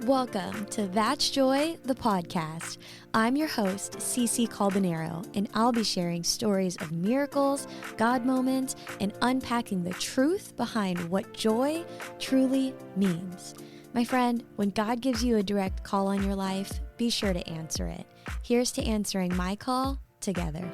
Welcome to That's Joy, the podcast. I'm your host, Cece Calbanero, and I'll be sharing stories of miracles, God moments, and unpacking the truth behind what joy truly means. My friend, when God gives you a direct call on your life, be sure to answer it. Here's to answering my call together.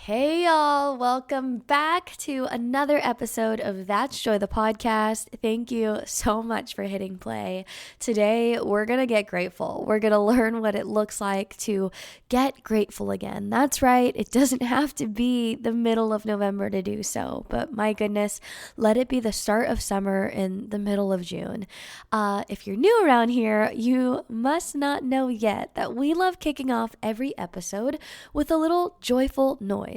Hey y'all, welcome back to another episode of That's Joy, the podcast. Thank you so much for hitting play. Today, we're going to get grateful. We're going to learn what it looks like to get grateful again. That's right, it doesn't have to be the middle of November to do so, but my goodness, let it be the start of summer in the middle of June. If you're new around here, you must not know yet that we love kicking off every episode with a little joyful noise.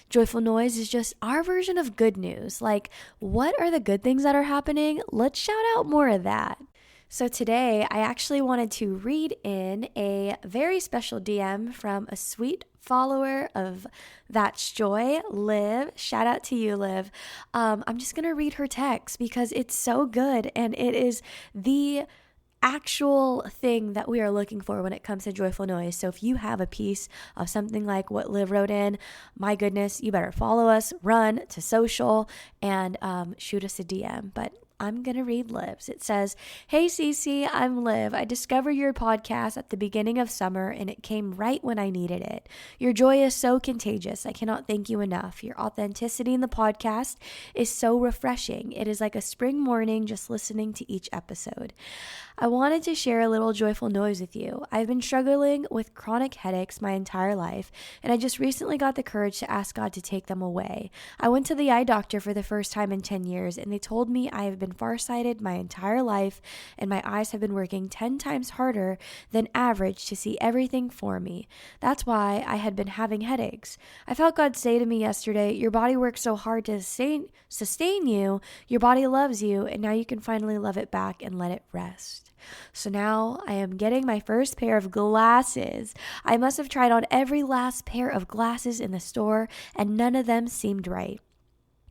Joyful noise is just our version of good news. Like, what are the good things that are happening? Let's shout out more of that. So today, I actually wanted to read in a very special DM from a sweet follower of That's Joy, Liv. Shout out to you, Liv. I'm just going to read her text because it's so good and it is the actual thing that we are looking for when it comes to joyful noise. So if you have a piece of something like what Liv wrote in, my goodness, you better follow us, run to social, and shoot us a DM. But I'm going to read Liv's. It says, "Hey Cece, I'm Liv. I discovered your podcast at the beginning of summer and it came right when I needed it. Your joy is so contagious. I cannot thank you enough. Your authenticity in the podcast is so refreshing. It is like a spring morning just listening to each episode. I wanted to share a little joyful noise with you. I've been struggling with chronic headaches my entire life, and I just recently got the courage to ask God to take them away. I went to the eye doctor for the first time in 10 years, and they told me I have been farsighted my entire life, and my eyes have been working 10 times harder than average to see everything for me. That's why I had been having headaches. I felt God say to me yesterday, your body works so hard to sustain you, your body loves you, and now you can finally love it back and let it rest. So now I am getting my first pair of glasses. I must have tried on every last pair of glasses in the store, and none of them seemed right.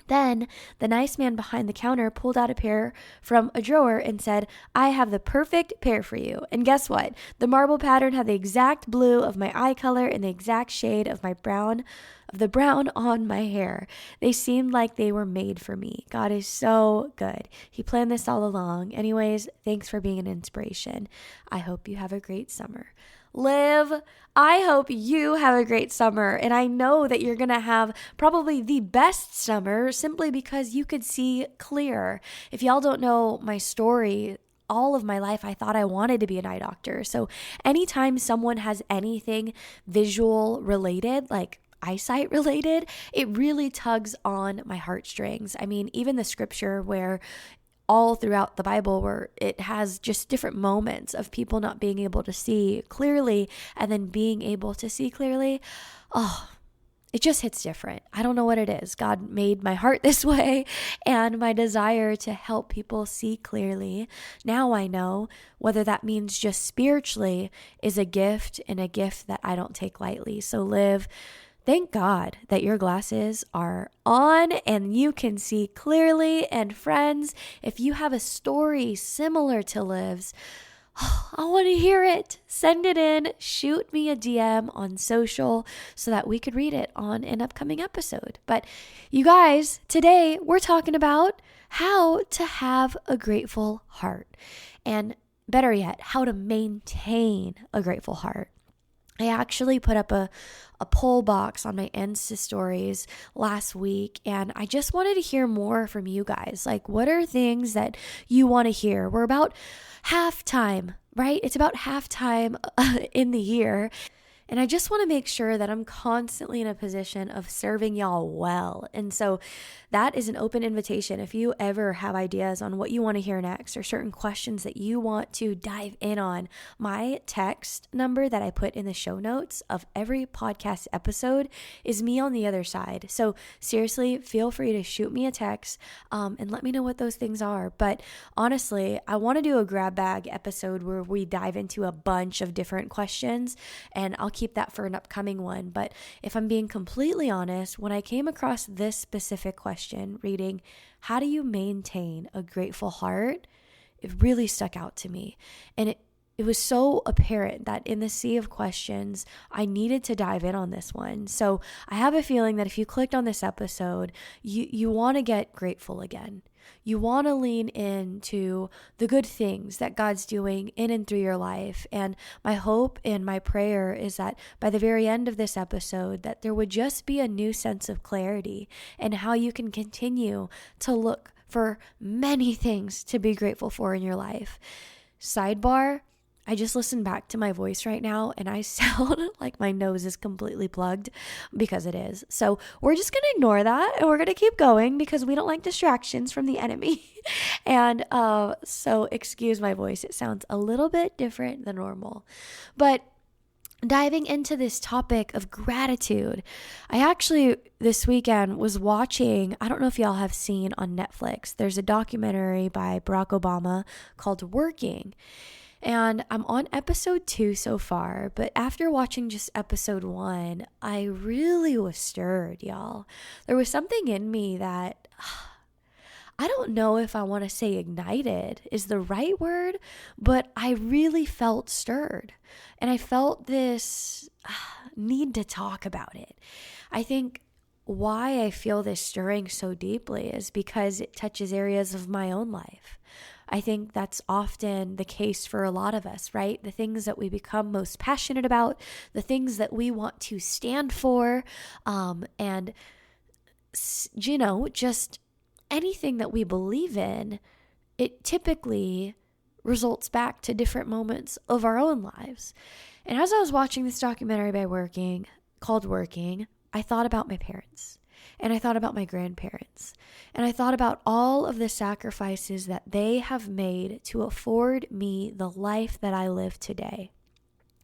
Then the nice man behind the counter pulled out a pair from a drawer and said, I have the perfect pair for you. And guess what? The marble pattern had the exact blue of my eye color and the exact shade of the brown on my hair. They seemed like they were made for me. God is so good. He planned this all along. Anyways, thanks for being an inspiration. I hope you have a great summer." Liv, I hope you have a great summer, and I know that you're going to have probably the best summer simply because you could see clear. If y'all don't know my story, all of my life I thought I wanted to be an eye doctor. So anytime someone has anything visual related, like eyesight related, it really tugs on my heartstrings. I mean, even the scripture where all throughout the Bible where it has just different moments of people not being able to see clearly and then being able to see clearly. Oh, it just hits different. I don't know what it is. God made my heart this way and my desire to help people see clearly. Now I know whether that means just spiritually is a gift and a gift that I don't take lightly. So Liv, thank God that your glasses are on and you can see clearly. And friends, if you have a story similar to Liv's, I want to hear it. Send it in. Shoot me a DM on social so that we could read it on an upcoming episode. But you guys, today we're talking about how to have a grateful heart. And better yet, how to maintain a grateful heart. I actually put up a poll box on my Insta stories last week, and I just wanted to hear more from you guys. Like, what are things that you want to hear? We're about halftime, right? It's about halftime in the year. And I just want to make sure that I'm constantly in a position of serving y'all well. And so that is an open invitation. If you ever have ideas on what you want to hear next or certain questions that you want to dive in on, my text number that I put in the show notes of every podcast episode is me on the other side. So seriously, feel free to shoot me a text and let me know what those things are. But honestly, I want to do a grab bag episode where we dive into a bunch of different questions, and I'll keep that for an upcoming one. But if I'm being completely honest, when I came across this specific question, reading, how do you maintain a grateful heart? It really stuck out to me. And it was so apparent that in the sea of questions, I needed to dive in on this one. So I have a feeling that if you clicked on this episode, you want to get grateful again. You want to lean into the good things that God's doing in and through your life. And my hope and my prayer is that by the very end of this episode, that there would just be a new sense of clarity and how you can continue to look for many things to be grateful for in your life. Sidebar, I just listened back to my voice right now and I sound like my nose is completely plugged, because it is. So we're just going to ignore that and we're going to keep going because we don't like distractions from the enemy. And so excuse my voice. It sounds a little bit different than normal. But diving into this topic of gratitude, I actually this weekend was watching, I don't know if y'all have seen on Netflix, there's a documentary by Barack Obama called Working. And I'm on episode 2 so far, but after watching just episode 1, I really was stirred, y'all. There was something in me that, I don't know if I want to say ignited is the right word, but I really felt stirred. And I felt this need to talk about it. I think why I feel this stirring so deeply is because it touches areas of my own life. I think that's often the case for a lot of us, right? The things that we become most passionate about, the things that we want to stand for, and, just anything that we believe in, it typically results back to different moments of our own lives. And as I was watching this documentary called Working, I thought about my parents. And I thought about my grandparents. And I thought about all of the sacrifices that they have made to afford me the life that I live today.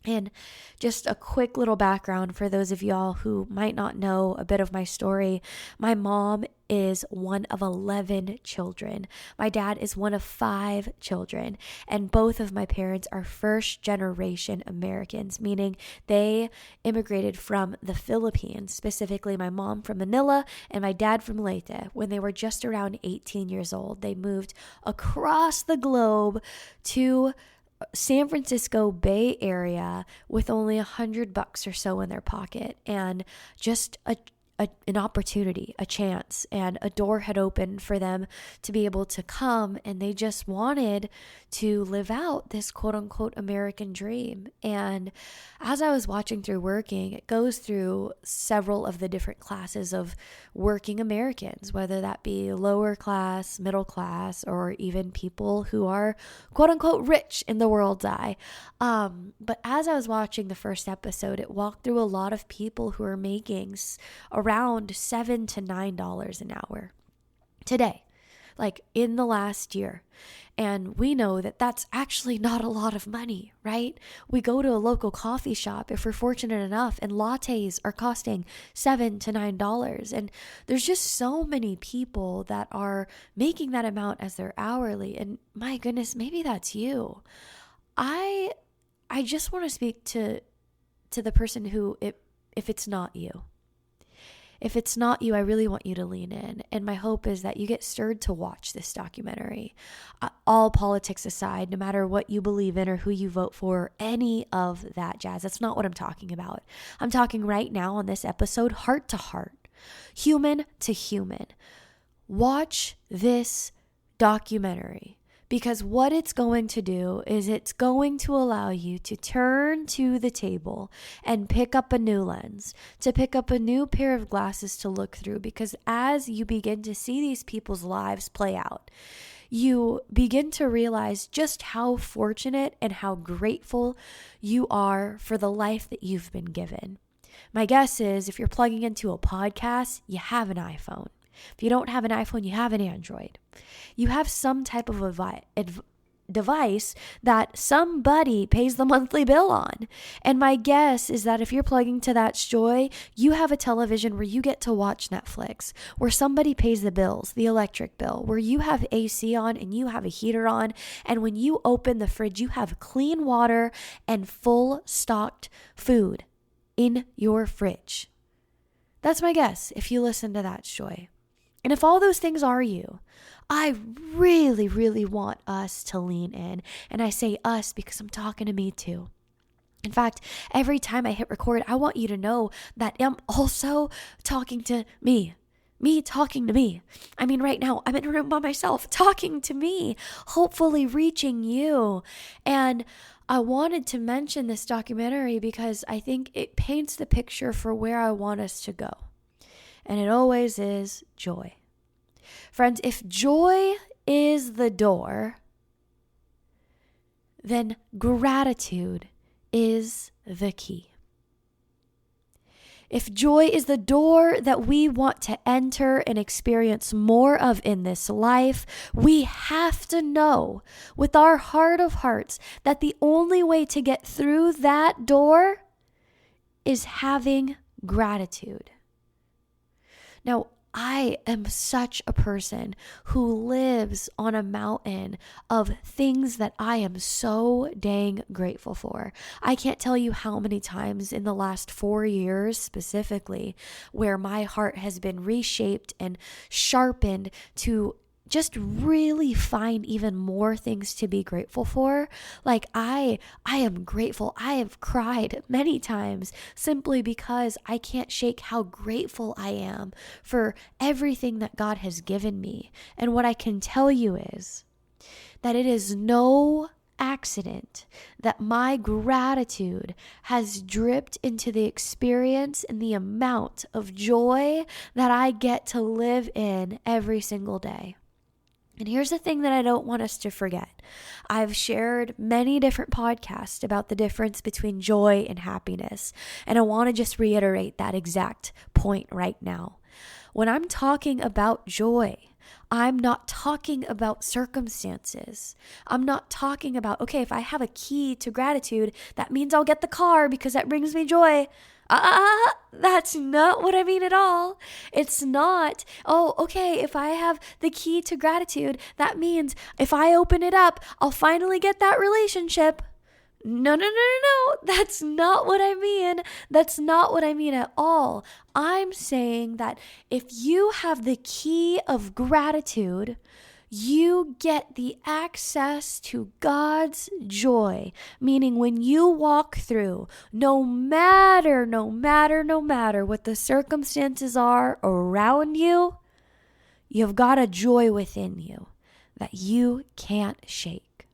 And just a quick little background for those of y'all who might not know a bit of my story. My mom is one of 11 children. My dad is one of 5 children. And both of my parents are first generation Americans, meaning they immigrated from the Philippines, specifically my mom from Manila and my dad from Leyte. When they were just around 18 years old, they moved across the globe to San Francisco Bay Area with only $100 or so in their pocket, and just an opportunity, a chance, and a door had opened for them to be able to come, and they just wanted to live out this quote unquote American dream. And as I was watching through Working, it goes through several of the different classes of working Americans, whether that be lower class, middle class, or even people who are quote unquote rich in the world's eye. But as I was watching the first episode, it walked through a lot of people who are making around $7 to $9 an hour today, like in the last year. And we know that that's actually not a lot of money, right? We go to a local coffee shop if we're fortunate enough, and lattes are costing $7 to $9. And there's just so many people that are making that amount as their hourly. And my goodness, maybe that's you. I just want to speak to the person who, if it's not you. If it's not you, I really want you to lean in. And my hope is that you get stirred to watch this documentary. All politics aside, no matter what you believe in or who you vote for, any of that jazz, that's not what I'm talking about. I'm talking right now on this episode, heart to heart, human to human. Watch this documentary. Because what it's going to do is it's going to allow you to turn to the table and pick up a new lens, to pick up a new pair of glasses to look through. Because as you begin to see these people's lives play out, you begin to realize just how fortunate and how grateful you are for the life that you've been given. My guess is if you're plugging into a podcast, you have an iPhone. If you don't have an iPhone, you have an Android. You have some type of device that somebody pays the monthly bill on. And my guess is that if you're plugging to That's Joy, you have a television where you get to watch Netflix, where somebody pays the bills, the electric bill, where you have AC on and you have a heater on. And when you open the fridge, you have clean water and full stocked food. in your fridge? That's my guess if you listen to That's Joy. And if all those things are you, I really, really want us to lean in. And I say us because I'm talking to me too. In fact, every time I hit record, I want you to know that I'm also talking to me talking to me. I mean, right now, I'm in a room by myself talking to me, hopefully reaching you. And I wanted to mention this documentary because I think it paints the picture for where I want us to go. And it always is joy. Friends, if joy is the door, then gratitude is the key. If joy is the door that we want to enter and experience more of in this life, we have to know with our heart of hearts that the only way to get through that door is having gratitude. Now, I am such a person who lives on a mountain of things that I am so dang grateful for. I can't tell you how many times in the last 4 years specifically where my heart has been reshaped and sharpened to just really find even more things to be grateful for. Like I am grateful. I have cried many times simply because I can't shake how grateful I am for everything that God has given me. And what I can tell you is that it is no accident that my gratitude has dripped into the experience and the amount of joy that I get to live in every single day. And here's the thing that I don't want us to forget. I've shared many different podcasts about the difference between joy and happiness. And I want to just reiterate that exact point right now. When I'm talking about joy, I'm not talking about circumstances. I'm not talking about, okay, if I have a key to gratitude, that means I'll get the car because that brings me joy. That's not what I mean at all. It's not, oh, okay, if I have the key to gratitude, that means if I open it up, I'll finally get that relationship. No. That's not what I mean. That's not what I mean at all. I'm saying that if you have the key of gratitude, you get the access to God's joy, meaning when you walk through, no matter what the circumstances are around you, you've got a joy within you that you can't shake.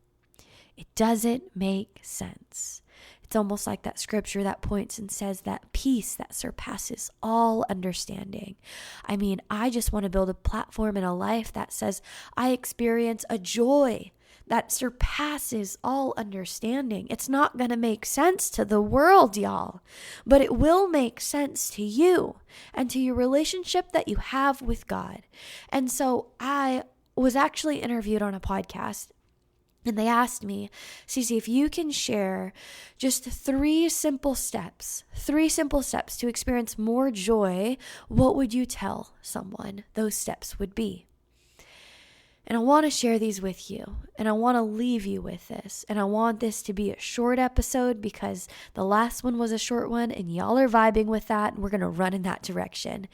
It doesn't make sense. It's almost like that scripture that points and says that peace that surpasses all understanding. I mean, I just want to build a platform in a life that says I experience a joy that surpasses all understanding. It's not going to make sense to the world, y'all, but it will make sense to you and to your relationship that you have with God. And so I was actually interviewed on a podcast. And they asked me, Cece, if you can share just three simple steps to experience more joy, what would you tell someone those steps would be? And I want to share these with you, and I want to leave you with this, and I want this to be a short episode because the last one was a short one, and y'all are vibing with that, and we're going to run in that direction.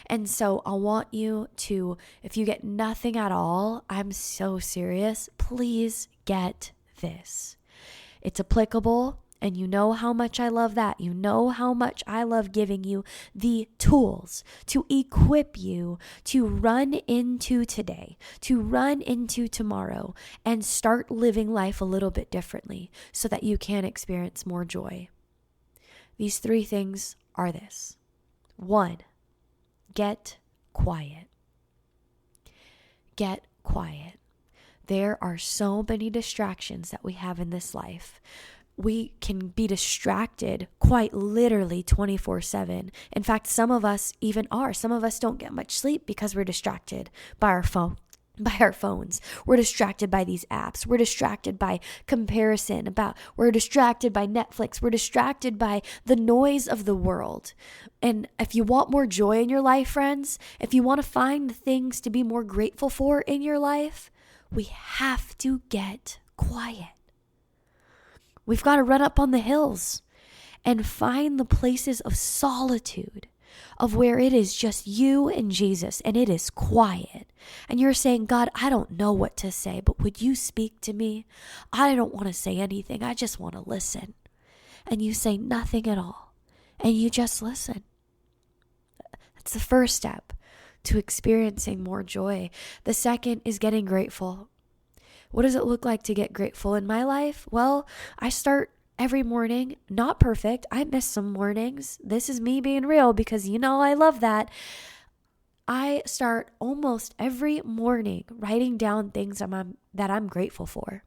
And so I want you to, if you get nothing at all, I'm so serious, please get this. It's applicable. And you know how much I love that. You know how much I love giving you the tools to equip you to run into today, to run into tomorrow, and start living life a little bit differently so that you can experience more joy. These three things are this. 1, get quiet. Get quiet. There are so many distractions that we have in this life. We can be distracted quite literally 24/7. In fact, some of us even are. Some of us don't get much sleep because we're distracted by our phones. We're distracted by these apps. We're distracted by comparison. We're distracted by Netflix. We're distracted by the noise of the world. And if you want more joy in your life, friends, if you want to find the things to be more grateful for in your life, we have to get quiet. We've got to run up on the hills and find the places of solitude, of where it is just you and Jesus and it is quiet. And you're saying, God, I don't know what to say, but would you speak to me? I don't want to say anything. I just want to listen. And you say nothing at all. And you just listen. That's the first step to experiencing more joy. The second is getting grateful. What does it look like to get grateful in my life? Well, I start every morning, not perfect. I miss some mornings. This is me being real because I love that. I start almost every morning writing down things that I'm grateful for.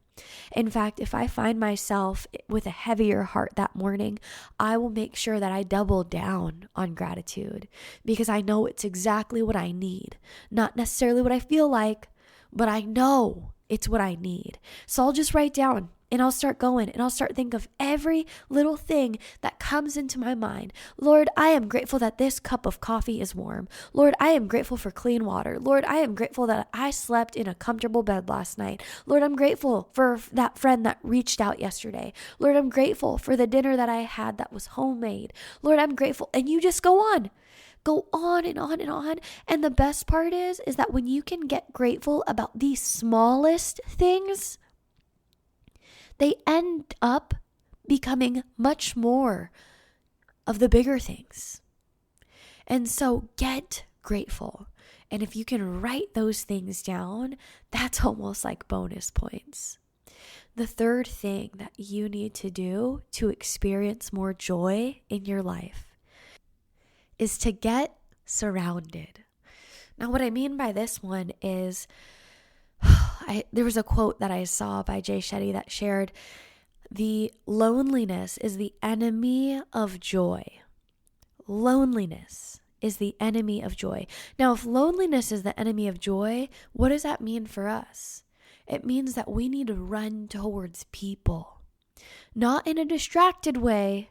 In fact, if I find myself with a heavier heart that morning, I will make sure that I double down on gratitude because I know it's exactly what I need. Not necessarily what I feel like, but I know it's what I need. So I'll just write down and I'll start going and I'll start thinking of every little thing that comes into my mind. Lord, I am grateful that this cup of coffee is warm. Lord, I am grateful for clean water. Lord, I am grateful that I slept in a comfortable bed last night. Lord, I'm grateful for that friend that reached out yesterday. Lord, I'm grateful for the dinner that I had that was homemade. Lord, I'm grateful. And you just go on. Go on and on and on. And the best part is that when you can get grateful about the smallest things, they end up becoming much more of the bigger things. And so get grateful. And if you can write those things down, that's almost like bonus points. The third thing that you need to do to experience more joy in your life is to get surrounded. Now, what I mean by this one is, there was a quote that I saw by Jay Shetty that shared, the loneliness is the enemy of joy. Loneliness is the enemy of joy. Now, if loneliness is the enemy of joy, what does that mean for us? It means that we need to run towards people, not in a distracted way,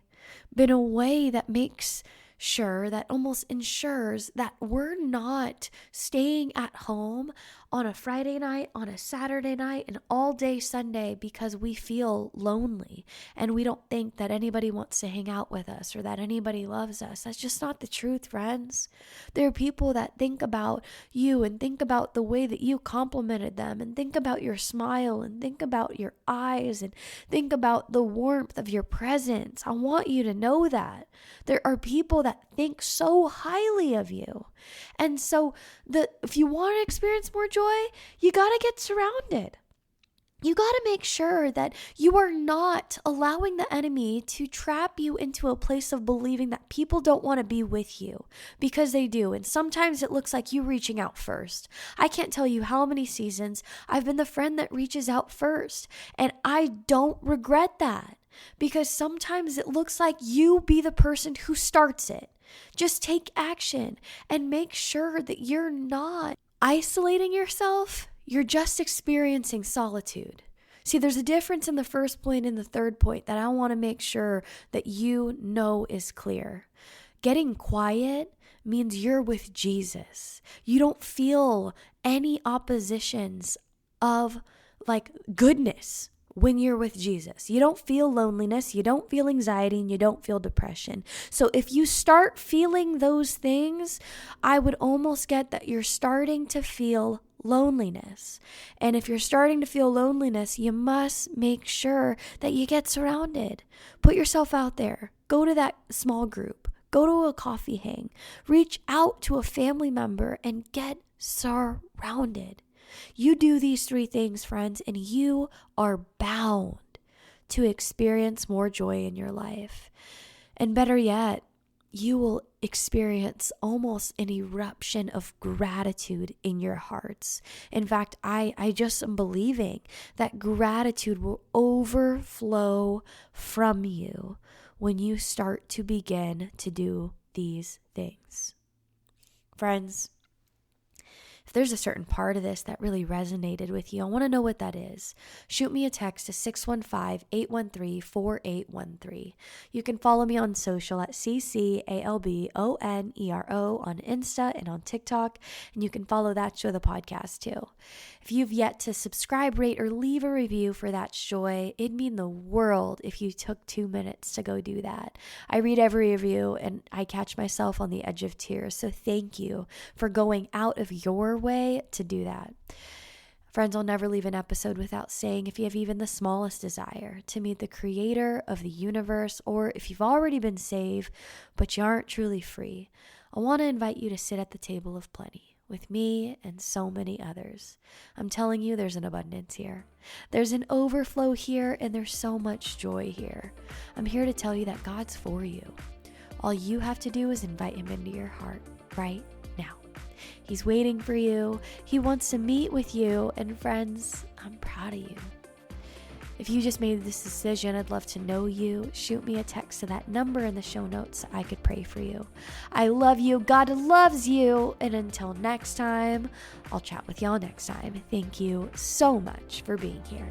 but in a way that makes sure, that almost ensures that we're not staying at home on a Friday night, on a Saturday night, and all day Sunday because we feel lonely and we don't think that anybody wants to hang out with us or that anybody loves us. That's just not the truth, friends. There are people that think about you and think about the way that you complimented them and think about your smile and think about your eyes and think about the warmth of your presence. I want you to know that. There are people that think so highly of you. And so if you want to experience more joy, you got to get surrounded. You got to make sure that you are not allowing the enemy to trap you into a place of believing that people don't want to be with you, because they do. And sometimes it looks like you reaching out first. I can't tell you how many seasons I've been the friend that reaches out first, and I don't regret that, because sometimes it looks like you be the person who starts it. Just take action and make sure that you're not isolating yourself. You're just experiencing solitude. See, there's a difference in the first point and the third point that I want to make sure that you know is clear. Getting quiet means you're with Jesus. You don't feel any oppositions of goodness when you're with Jesus. You don't feel loneliness, you don't feel anxiety, and you don't feel depression. So if you start feeling those things, I would almost get that you're starting to feel loneliness. And if you're starting to feel loneliness, you must make sure that you get surrounded. Put yourself out there. Go to that small group. Go to a coffee hang. Reach out to a family member and get surrounded. You do these three things, friends, and you are bound to experience more joy in your life. And better yet, you will experience almost an eruption of gratitude in your hearts. In fact, I just am believing that gratitude will overflow from you when you start to begin to do these things. Friends, If there's a certain part of this that really resonated with you, I want to know what that is. Shoot me a text to 615-813-4813. You can follow me on social at CCALBONERO on Insta and on TikTok, and you can follow That's Joy the podcast too. If you've yet to subscribe, rate, or leave a review for That's Joy, it'd mean the world if you took 2 minutes to go do that. I read every review and I catch myself on the edge of tears, so thank you for going out of your way to do that. Friends, I'll never leave an episode without saying, if you have even the smallest desire to meet the creator of the universe, or if you've already been saved, but you aren't truly free, I want to invite you to sit at the table of plenty with me and so many others. I'm telling you, there's an abundance here. There's an overflow here, and there's so much joy here. I'm here to tell you that God's for you. All you have to do is invite him into your heart right now. He's waiting for you. He wants to meet with you. And friends, I'm proud of you. If you just made this decision, I'd love to know you. Shoot me a text to that number in the show notes so I could pray for you. I love you. God loves you. And until next time, I'll chat with y'all next time. Thank you so much for being here.